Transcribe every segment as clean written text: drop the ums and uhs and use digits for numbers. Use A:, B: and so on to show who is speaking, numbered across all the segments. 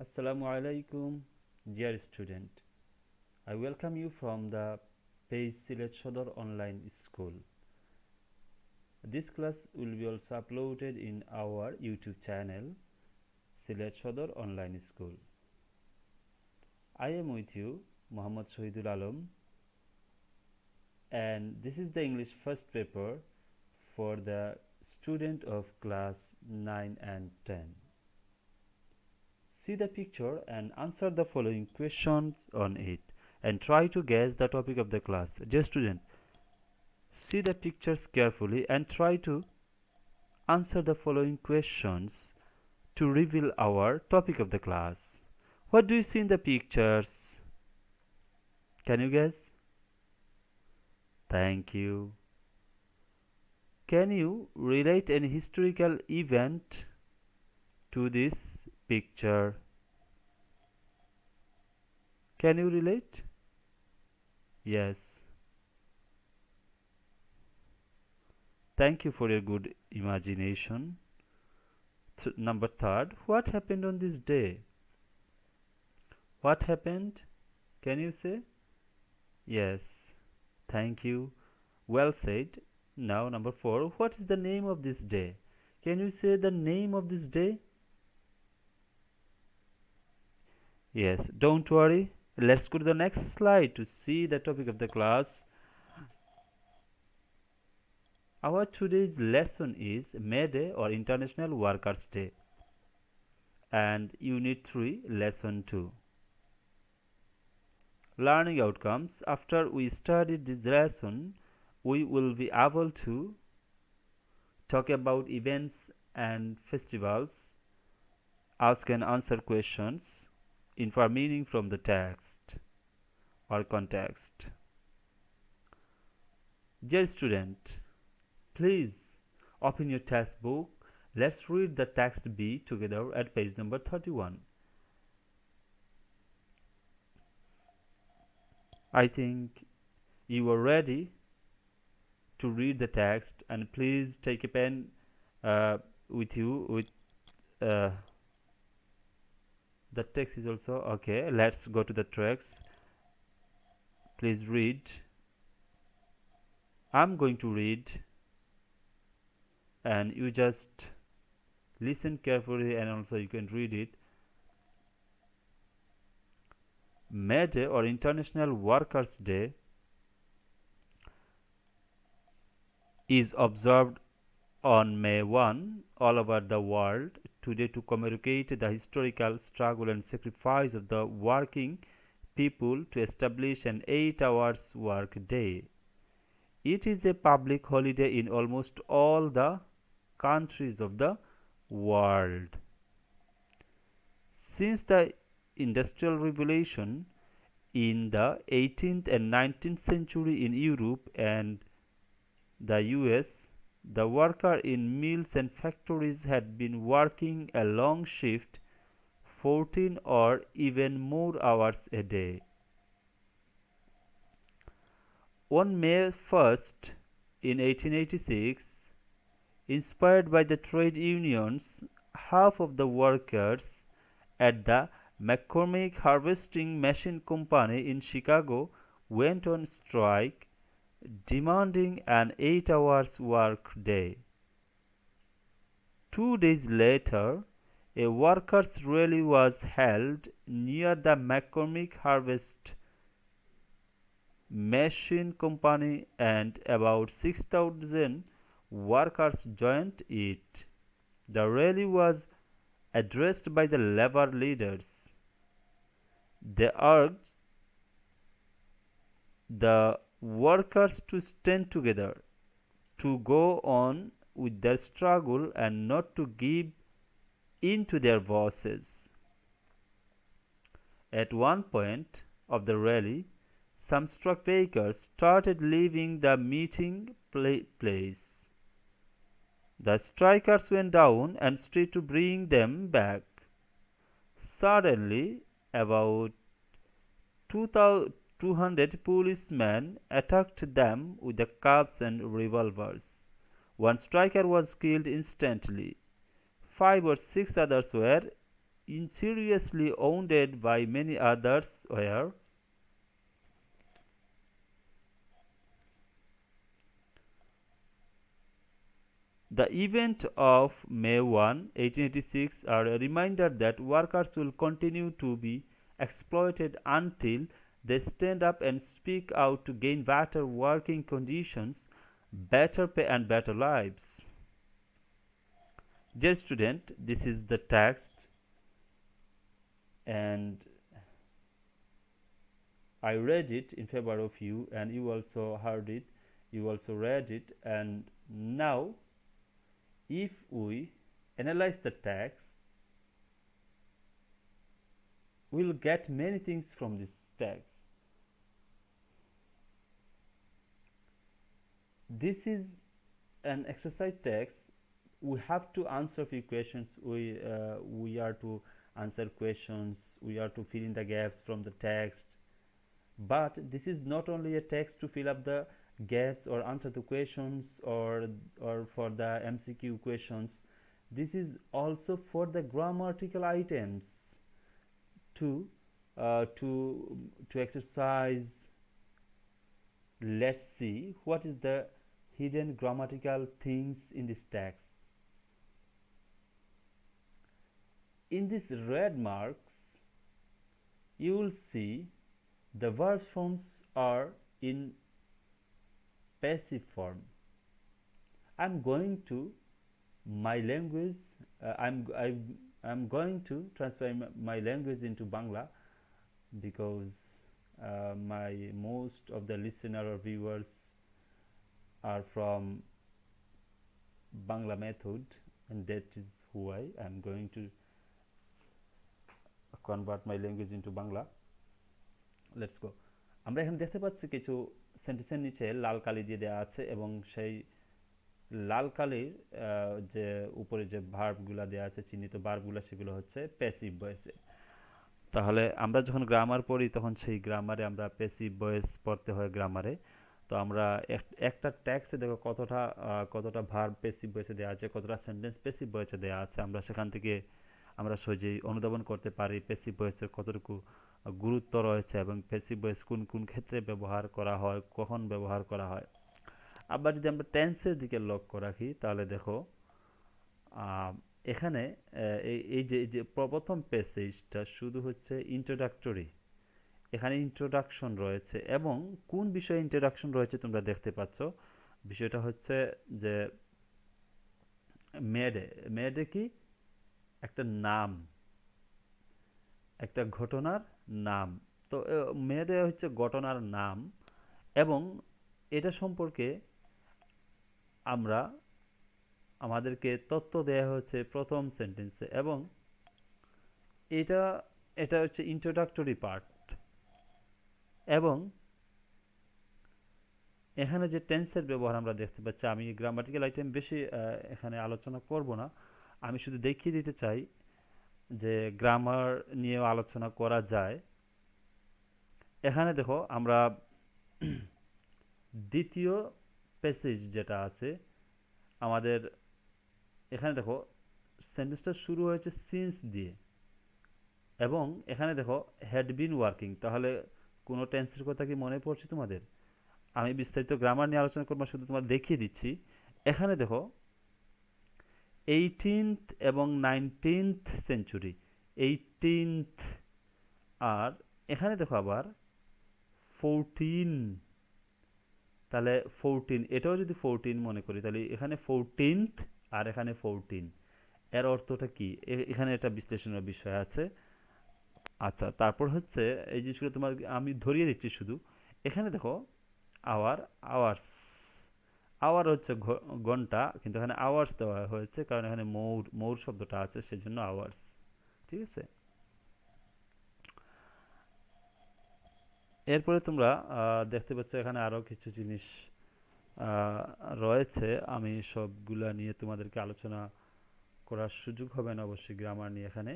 A: Assalamu alaikum, dear student. I welcome you from the page Silet Shodor Online School. This class will be also uploaded in our YouTube channel Silet Shodor Online School. I am with you, Muhammad Shahidul Alam, and this is the English first paper for the student of class 9 and 10. See the picture and answer the following questions on it and try to guess the topic of the class. Dear student, see the pictures carefully and try to answer the following questions to reveal our topic of the class. What do you see in the pictures? Can you guess? Thank you. Can you relate any historical event to this picture? Can you relate? Yes. Thank you for your good imagination. Number third, what happened on this day? What happened? Can you say? Yes. Thank you. Well said. Now, number four, what is the name of this day? Can you say the name of this day? Yes. Don't worry. Let's go to the next slide to see the topic of the class. Our today's lesson is May Day or International Workers' Day and Unit 3, Lesson 2. Learning outcomes. After we study this lesson, we will be able to talk about events and festivals, ask and answer questions, infer meaning from the text or context. Dear student, please open your textbook. Let's read the text B together at page number 31. I think you are ready to read the text, and please take a pen with you with the text is also okay. Let's go to the text. Please read. I'm going to read and you just listen carefully and also you can read it. May Day or International Workers' Day is observed on May 1 all over the world today to commemorate the historical struggle and sacrifice of the working people to establish an 8-hour work day. It is a public holiday in almost all the countries of the world. Since the Industrial Revolution in the 18th and 19th century in Europe and the US, the worker in mills and factories had been working a long shift, 14 or even more hours a day. On May 1st, in 1886, inspired by the trade unions, half of the workers at the McCormick Harvesting Machine Company in Chicago went on strike, demanding an 8-hour work day. 2 days later, a workers' rally was held near the McCormick Harvest Machine Company and about 6,000 workers joined it. The rally was addressed by the labor leaders. They urged the workers to stand together, to go on with their struggle and not to give in to their bosses. At one point of the rally, some strikebreakers started leaving the meeting place. The strikers went down and tried to bring them back. Suddenly, about 200 policemen attacked them with the clubs and revolvers. One striker was killed instantly. 5 or 6 others were insidiously wounded by many others were the event of May 1, 1886 are a reminder that workers will continue to be exploited until they stand up and speak out to gain better working conditions, better pay and better lives. Dear student, this is the text and I read it in favor of you and you also heard it, you also read it, and now if we analyze the text, we'll get many things from this text. This is an exercise text. We have to answer few questions. We are to answer questions. We are to fill in the gaps from the text. But this is not only a text to fill up the gaps or answer the questions or for the MCQ questions. This is also for the grammatical items to exercise. Let's see what is the hidden grammatical things in this text. In these red marks, you will see the verb forms are in passive form. I'm going to my language. I'm going to transfer my language into Bangla because my most of the listener or viewers are from Bangla method, and that is why I'm going to convert my language into Bangla. Let's go. আমরা এখানে দেখতে পাচ্ছি কিছু সেন্টেন্সের নিচে লাল কালি দিয়ে দেওয়া আছে এবং সেই লাল কালির যে উপরে যে ভার্বগুলো দেওয়া আছে চিহ্নিত ভার্বগুলো সেগুলো হচ্ছে প্যাসিভ ভয়েসে। তাহলে আমরা যখন গ্রামার পড়ি তখন সেই গ্রামারে আমরা প্যাসিভ ভয়েস পড়তে হয় গ্রামারে। তো আমরা একটা টেক্সটে দেখো কতটা ভার্ব প্যাসিভ ভয়েসে দেওয়া আছে, কতটা সেন্টেন্স প্যাসিভ ভয়েসে দেওয়া আছে। আমরা সেখান থেকে আমরা সহজেই অনুধাবন করতে পারি প্যাসিভ ভয়েসের কতটুকু গুরুত্ব রয়েছে এবং প্যাসিভ ভয়েস কোন কোন ক্ষেত্রে ব্যবহার করা হয়, কখন ব্যবহার করা হয়। আবার যদি আমরা টেন্সের দিকে লক্ষ্য রাখি তাহলে দেখো এখানে এই যে প্রথম প্যাসেজটা শুধু হচ্ছে ইন্ট্রোডাক্টরি, এখানে ইন্ট্রোডাকশন রয়েছে এবং কোন বিষয়ে ইন্ট্রোডাকশন রয়েছে তোমরা দেখতে পাচ্ছ। বিষয়টা হচ্ছে যে মেয়েডে কি একটা নাম, একটা ঘটনার নাম। তো মেয়েডে হচ্ছে ঘটনার নাম এবং এটা সম্পর্কে আমাদেরকে তথ্য দেয়া হয়েছে প্রথম সেন্টেন্সে এবং এটা হচ্ছে ইন্ট্রোডাক্টরি পার্ট। এবং এখানে যে টেন্সের ব্যবহার আমরা দেখতে পাচ্ছি, আমি গ্রামাটিক্যাল আইটেম বেশি এখানে আলোচনা করব না, আমি শুধু দেখিয়ে দিতে চাই যে গ্রামার নিয়েও আলোচনা করা যায়। এখানে দেখো আমরা দ্বিতীয় প্যাসেজ যেটা আছে আমাদের, এখানে দেখো সেন্টেন্সটা শুরু হয়েছে সিন্স দিয়ে এবং এখানে দেখো হ্যাড বিন ওয়ার্কিং। তাহলে কোনো টেন্সের কথা কি মনে পড়ছে তোমাদের? আমি বিস্তারিত গ্রামার নিয়ে আলোচনা করবো, শুধু তোমার দেখিয়ে দিচ্ছি। এখানে দেখো 18th এবং 19th সেঞ্চুরি, 18th আর এখানে দেখো আবার 14, তাহলে 14 এটাও যদি 14 মনে করি তাহলে এখানে 14th আর এখানে 14, এর অর্থটা কি এখানে এটা বিশ্লেষণের বিষয় আছে। আচ্ছা, তারপর হচ্ছে এই জিনিসগুলো তোমার আমি ধরিয়ে দিচ্ছি শুধু। এখানে দেখো আওয়ার হচ্ছে ঘন্টা, কিন্তু এখানে আওয়ার্স দেওয়া হয়েছে কারণ এখানে মৌর শব্দটা আছে সেজন্য আওয়ার্স। ঠিক আছে, এরপরে তোমরা দেখতে পাচ্ছ এখানে আরও কিছু জিনিস রয়েছে। আমি সবগুলা নিয়ে তোমাদেরকে আলোচনা করার সুযোগ হবে না অবশ্যই গ্রামার নিয়ে। এখানে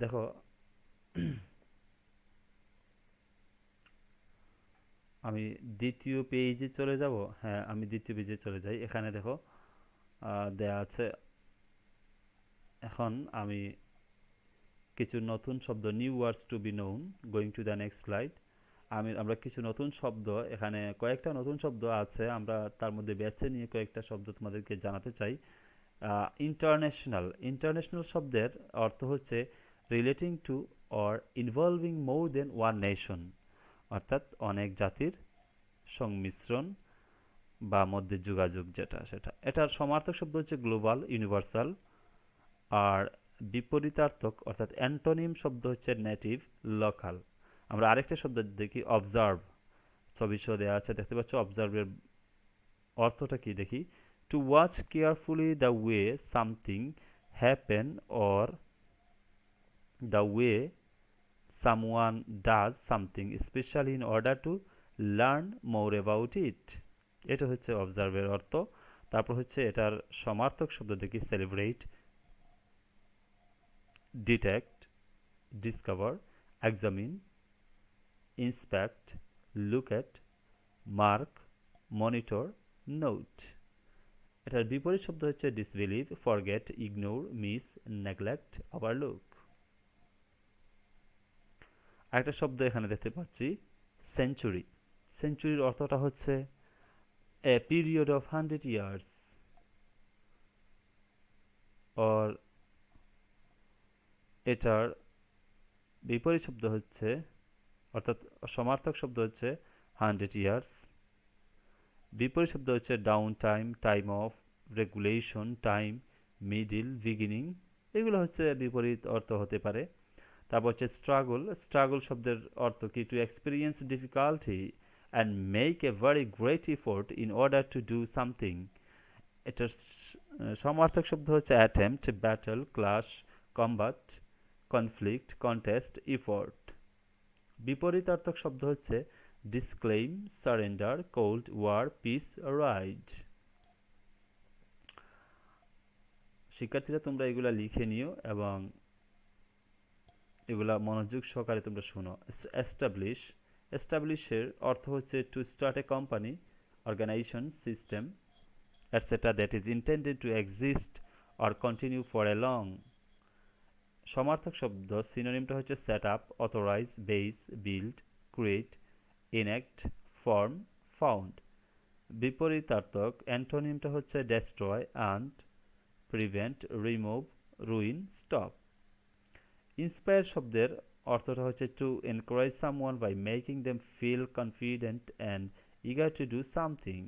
A: দেখো আমি দ্বিতীয় পেজে চলে যাব। হ্যাঁ, আমি দ্বিতীয় পেজে চলে যাই। এখানে দেখো দেয়া আছে, এখন আমি কিছু নতুন শব্দ, new words two be known. Going to the next slide. আমরা কিছু নতুন শব্দ, এখানে কয়েকটা নতুন শব্দ আছে, আমরা তার মধ্যে বেছে নিয়ে কয়েকটা শব্দ তোমাদেরকে জানাতে চাই। ইন্টারন্যাশনাল, ইন্টারন্যাশনাল শব্দের অর্থ হচ্ছে relating to or involving more than one nation, অর্থাৎ অনেক জাতির সংমিশ্রণ বা মধ্যে যোগাযোগ যেটা সেটা। এটার সমার্থক শব্দ হচ্ছে গ্লোবাল, ইউনিভার্সাল। আর বিপরীতার্থক অর্থাৎ অ্যান্টোনিম শব্দ হচ্ছে নেটিভ, লোকাল। আমরা আরেকটা শব্দ দেখি, অবজার্ভ। ছবি শো দেওয়া আছে, দেখতে পাচ্ছ। অবজার্ভের অর্থটা কি দেখি। To watch carefully the way something happen or the way someone does something specially in order to learn more about it. এটা হচ্ছে অবজার্ভের অর্থ। তারপর হচ্ছে এটার সমার্থক শব্দ দেখি, celebrate, detect, discover, examine, inspect, look at, mark, monitor, note. এটার বিপরীত শব্দ হচ্ছে disbelieve, forget, ignore, miss, neglect, overlook. আরেকটা শব্দ এখানে দেখতে পাচ্ছি, সেঞ্চুরি। সেঞ্চুরির অর্থটা হচ্ছে a period of 100 years, or এটার বিপরীত শব্দ হচ্ছে, অর্থাৎ সমার্থক শব্দ হচ্ছে 100 ইয়ার্স। বিপরীত শব্দ হচ্ছে down time, time of, regulation, time, middle, beginning. এগুলো হচ্ছে বিপরীত অর্থ হতে পারে। তারপর হচ্ছে স্ট্রাগল। স্ট্রাগল শব্দের অর্থ কি, to experience difficulty and make a very great effort in order to do something. এটার সমার্থক শব্দ হচ্ছে attempt, battle, clash, combat, conflict, contest, effort. বিপরীতার্থক শব্দ হচ্ছে disclaim, surrender, cold war, peace, ride. শিক্ষার্থীরা তোমরা এগুলা লিখে নিও এবং এগুলা মনোযোগ সহকারে তোমরা শুনো। এস্টাবলিশ। এস্টাবলিশের অর্থ হচ্ছে to start a company, organization, system etc. that is intended to exist or continue for a long। সমার্থক শব্দ সিনোনিমটা হচ্ছে set up, authorize, base, build, create, enact, form, found. বিপরীতার্থক অ্যান্টোনিমটা হচ্ছে destroy, ant, prevent, remove, ruin, stop. Inspire শব্দের অর্থটা হচ্ছে to encourage someone by making them feel confident and eager to do something.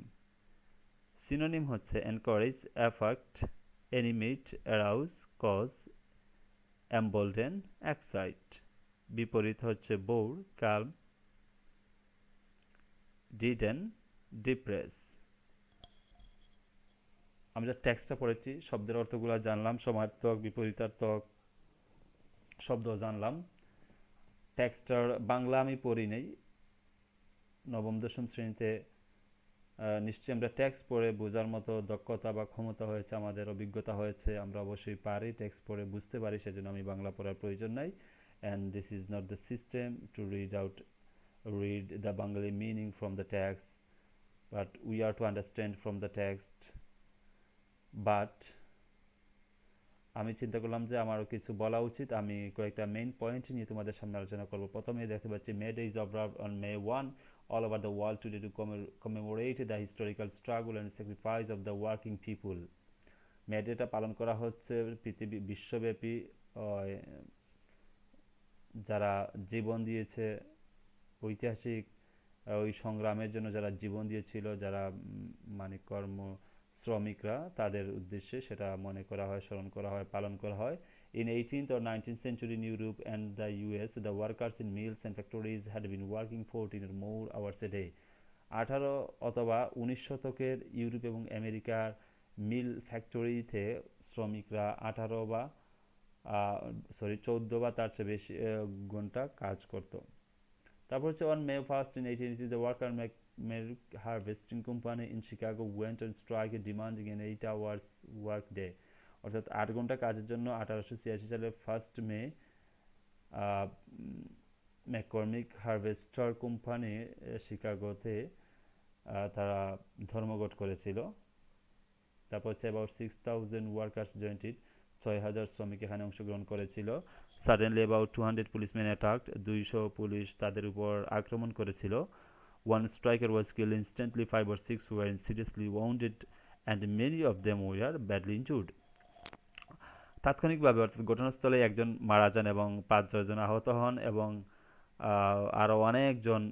A: Synonym হচ্ছে encourage, affect, animate, arouse, cause, embolden, excite. বিপরীত হচ্ছে bore, calm, didn't, depress. আমরা টেক্সটটা পড়েছি, শব্দের অর্থগুলো জানলাম, সমার্থক, বিপরীতার্থক শব্দ জানলাম। টেক্সটার বাংলা আমি পড়ি নাই, নবম-দশম শ্রেণীতে নিশ্চয়ই আমরা টেক্সট পড়ে বোঝার মতো দক্ষতা বা ক্ষমতা হয়েছে, আমাদের অভিজ্ঞতা হয়েছে, আমরা অবশ্যই পারি, টেক্সট পড়ে বুঝতে পারি, সেজন্য আমি বাংলা পড়ার প্রয়োজন নাই। And this is not the system to read the Bengali meaning from the text, but we are to understand from the text. But আমি চিন্তা করলাম যে আমারও কিছু বলা উচিত, আমি কয়েকটা মেইন পয়েন্ট নিয়ে তোমাদের সামনে আলোচনা করব। প্রথমেই দেখতে পাচ্ছি May Day is observed on May 1 all over the world today to commemorate the historical struggle and sacrifice of the working people। May data পালন করা হচ্ছে পৃথিবী বিশ্বব্যাপী যারা জীবন দিয়েছে, ঐতিহাসিক ওই সংগ্রামের জন্য যারা জীবন দিয়েছিল, যারা মানে কর্ম শ্রমিকরা, তাদের উদ্দেশ্যে সেটা মনে করা হয়, স্মরণ করা হয়, পালন করা হয়। In 18th or 19th century in Europe and the US, the workers in mills and factories had been working 14 or more hours a day। 18 অথবা 19 শতকের ইউরোপ এবং আমেরিকার মিল ফ্যাক্টরিতে শ্রমিকরা 14 বা তার চেয়ে বেশি ঘন্টা কাজ করত। তারপর হচ্ছে on May 1st in 1880 the worker milk harvesting company in Chicago went on strike demanding an 8 hours work day। অর্থাৎ 8 ঘন্টা কাজের জন্য 1886 সালের 1st মে ম্যাককর্মিক হারভেস্টার কোম্পানি শিকাগোতে তারা ধর্মঘট করেছিল। তারপর হচ্ছে about 6,000 workers joined it। 6,000 শ্রমিক এখানে অংশগ্রহণ করেছিল। Suddenly about 200 policeman attacked, 200 police তাদের উপর আক্রমণ করেছিল। One striker was killed instantly, 5 or 6 were seriously wounded and many of them were badly injured. তাৎক্ষণিকভাবে অর্থাৎ ঘটনাস্থলে একজন মারা যান এবং 5-6 জন আহত হন এবং আরও অনেকজন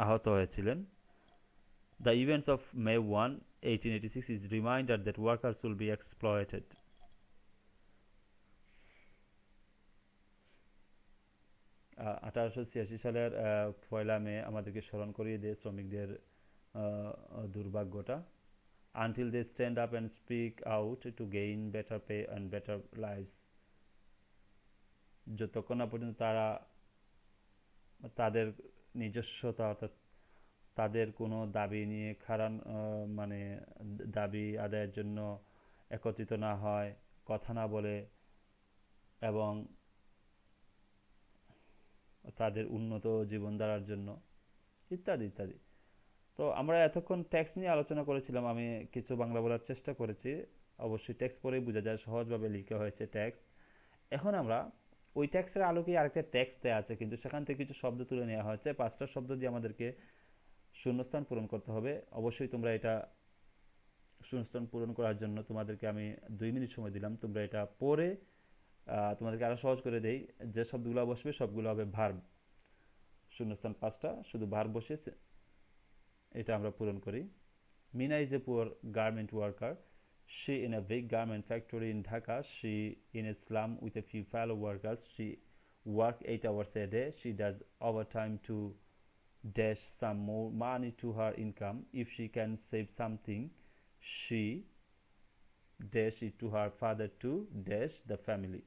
A: আহত হয়েছিলেন। The events of May 1, 1886 is a reminder that workers will be exploited. 1886 সালের 1 মে আমাদেরকে স্মরণ করিয়ে দেয় শ্রমিকদের দুর্ভাগ্যটা। Until they stand up and speak out to gain better pay and better lives. যতক্ষণ না পর্যন্ত তারা তাদের নিজস্বতা অর্থাৎ তাদের কোনো দাবি নিয়ে মানে দাবি আদায়ের জন্য একত্রিত না হয়, কথা না বলে এবং তাদের উন্নত জীবনধারার জন্য ইত্যাদি ইত্যাদি। তো আমরা এতক্ষণ ট্যাক্স নিয়ে আলোচনা করেছিলাম, আমি কিছু বাংলা বলার চেষ্টা করেছি, অবশ্যই ট্যাক্স পড়েই বোঝা যায় সহজভাবে লিখা হয়েছে ট্যাক্স। এখন আমরা ওই ট্যাক্সের আলোকে আরেকটা ট্যাক্স দেওয়া আছে, কিন্তু সেখান থেকে কিছু শব্দ তুলে নেওয়া হয়েছে, 5টা শব্দ দিয়ে আমাদেরকে শূন্যস্থান পূরণ করতে হবে। অবশ্যই তোমরা এটা শূন্যস্থান পূরণ করার জন্য তোমাদেরকে আমি 2 মিনিট সময় দিলাম, তোমরা এটা পড়ে তোমাদেরকে আরো সহজ করে দেই। যে শব্দগুলো বসবে সবগুলো হবে ভার্ব, শূন্যস্থান 5টা, শুধু ভার্ব বসে এটা আমরা পূরণ করি। Mina is a poor garment worker. She in a big garment factory in Dhaka. She in a slum with a few fellow workers. She work 8 hours a day. She does overtime to dash some more money to her income. If she can save something, she dash it to her father to dash the family.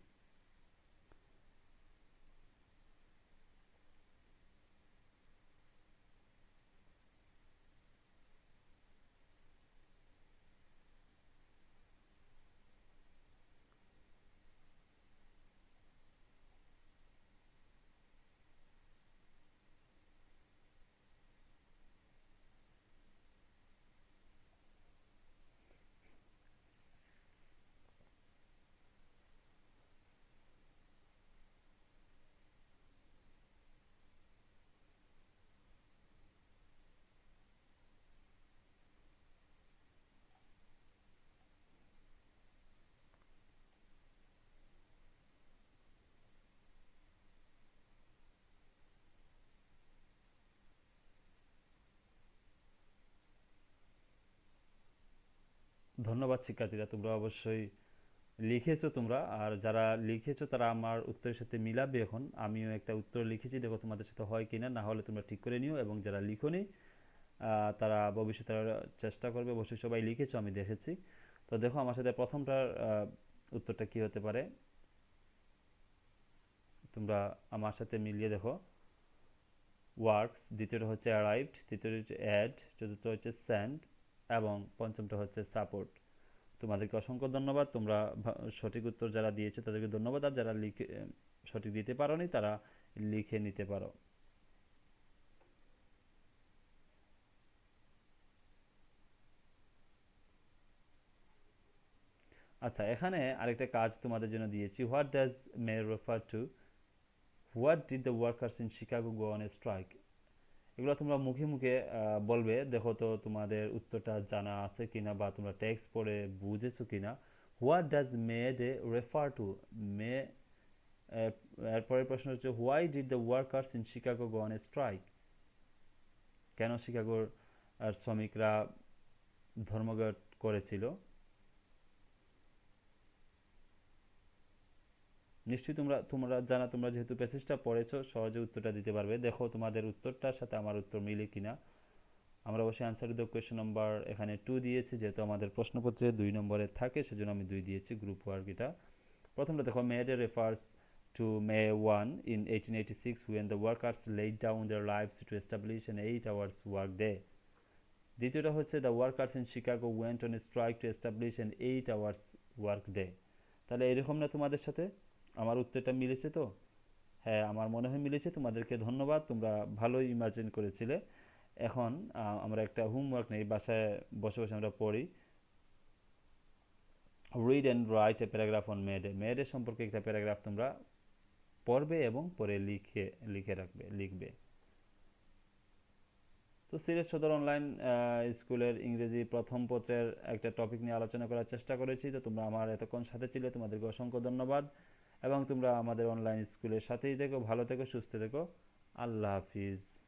A: ধন্যবাদ শিক্ষার্থীরা, তোমরা অবশ্যই লিখেছো তোমরা, আর যারা লিখেছো তারা আমার উত্তরের সাথে মিলাবে। এখন আমিও একটা উত্তর লিখেছি, দেখো তোমাদের সাথে হয় কিনা, না হলে তোমরা ঠিক করে নিও। এবং যারা লিখোনি তারা ভবিষ্যতে চেষ্টা করবে। অবশ্যই সবাই লিখেছো, আমি দেখেছি। তো দেখো আমার সাথে প্রথমটার উত্তরটা কি হতে পারে, তোমরা আমার সাথে মিলিয়ে দেখো। ওয়ার্কস, দ্বিতীয়টা হচ্ছে অ্যারাইভড, তৃতীয়টা হচ্ছে অ্যাড, চতুর্থ হচ্ছে স্যান্ড এবং পঞ্চমটা হচ্ছে সাপোর্ট। তোমাদেরকে অসংখ্য ধন্যবাদ, তোমরা সঠিক উত্তর যারা দিয়েছো তাদেরকে ধন্যবাদ, আর যারা লিখে সঠিক দিতে পারোনি তারা লিখে নিতে পারো। আচ্ছা, এখানে আরেকটা কাজ তোমাদের জন্য দিয়েছি। What does May refer to? What did the workers in Chicago go on a strike? এগুলো তোমরা মুখে মুখে বলবে। দেখো তো তোমাদের উত্তরটা জানা আছে কিনা বা তোমরা টেক্সট পড়ে বুঝেছো কিনা। What does May Day refer to? May এরপরের প্রশ্ন হচ্ছে why did the workers in Chicago go on a strike? কেন শিকাগোর শ্রমিকরা ধর্মঘট করেছিল? নিশ্চয়ই তোমরা তোমরা জানা, তোমরা যেহেতু প্যাসেজটা পড়েছো সহজে উত্তরটা দিতে পারবে। দেখো তোমাদের উত্তরটার সাথে আমার উত্তর মিলে কিনা। আমরা অবশ্যই অ্যান্সার দ্য কোয়েশ্চেন নাম্বার এখানে 2 দিয়েছি, যেহেতু আমাদের প্রশ্নপত্রে 2 নম্বরে থাকে সেজন্য আমি 2 দিয়েছি, গ্রুপ ওয়ার্ক এটা। প্রথমটা দেখো, May Day refers to May 1 in 1886 when the workers laid down their lives to establish an 8 hours work day. দ্বিতীয়টা হচ্ছে the workers in Chicago went on a strike to establish an 8 hours work day. তাহলে এরকম না তোমাদের সাথে? আমার উত্তরটা মিলেছে তো? হ্যাঁ, আমার মনে হয় মিলেছে। তোমাদেরকে ধন্যবাদ, তোমরা ভালোই ইমাজিন করেছিলে। এখন আমরা একটা হোমওয়ার্ক নেই, বাসায় বসে বসে আমরা পড়ি। Read and write a paragraph on মেয়েদের, মেয়েদের সম্পর্কে একটা প্যারাগ্রাফ তোমরা পড়বে এবং পরে লিখবে। তো সিলেট সদর অনলাইন স্কুলের ইংরেজি প্রথম পত্রের একটা টপিক নিয়ে আলোচনা করার চেষ্টা করেছি। তো তোমরা আমার এতক্ষণ সাথে ছিলে, তোমাদেরকে অসংখ্য ধন্যবাদ। এবং তোমরা আমাদের অনলাইন স্কুলের সাথেই থেকো, ভালো থেকো, সুস্থ থেকো। আল্লাহ হাফিজ।